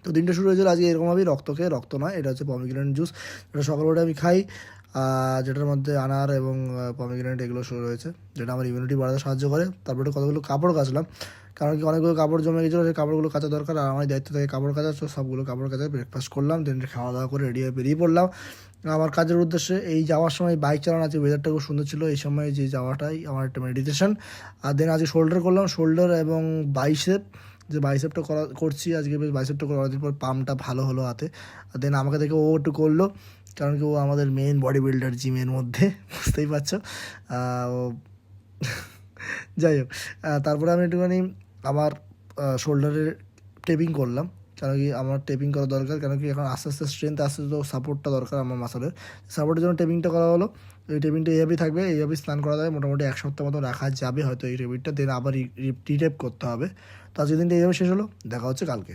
তো দিনটা শুরু হয়েছিল আজকে এরকমভাবেই, রক্ত খেয়ে, রক্ত নয়, এটা হচ্ছে পমিগ্রেনেট জুস, যেটা সকালবেলা আমি খাই, যেটার মধ্যে আনার এবং পমিগ্রেনেট এগুলো শুরু হয়েছে, যেটা আমার ইমিউনিটি বাড়াতে সাহায্য করে। তারপরে কতগুলো কাপড় কাচলাম, কারণ কি অনেকগুলো কাপড় জমে গেছিলো, সেই কাপড়গুলো কাচা দরকার, আর আমার দায়িত্ব থাকে কাপড় কাচা, তো সবগুলো কাপড় কাচা, ব্রেকফাস্ট করলাম, দেন খাওয়া দাওয়া করে রেডি হয়ে বেরিয়ে পড়লাম আমার কাজের উদ্দেশ্যে। এই যাওয়ার সময় বাইক চালানো, আছে ওয়েদারটা খুব সুন্দর ছিল, এই সময় যে যাওয়াটাই আমার একটা মেডিটেশন। আর দেন আজকে শোল্ডার করলাম, শোল্ডার এবং বাইসেপ, যে বাইসেপটা করছি আজকে, বেশ বাইসেপটা করে অনেকদিন পর পাম্পটা ভালো হলো হাতে। আর দেন আমাকে দেখে ও একটু করলো, কারণ কি ও আমাদের মেন বডি বিল্ডার জিমের মধ্যে, বুঝতেই পারছো। ও যাই হোক, তারপরে আমি একটুখানি আমার শোল্ডারে টেপিং করলাম, কারণ কি আমার টেপিং করা দরকার, কারণ কি এখন আস্তে আস্তে স্ট্রেংথ আসতে, তো সাপোর্টটা দরকার আমার মাসলের, সাপোর্টের জন্য টেপিংটা করা হলো। এই টেপিংটা এইভাবেই থাকবে, এইভাবেই স্নান করা যাবে, মোটামুটি 1 সপ্তাহ মতো রাখা যাবে হয়তো এই টেপিংটা, দেন আবার রিটেপ করতে হবে। তো আজকের দিনটা এইভাবে শেষ হলো, দেখা হচ্ছে কালকে।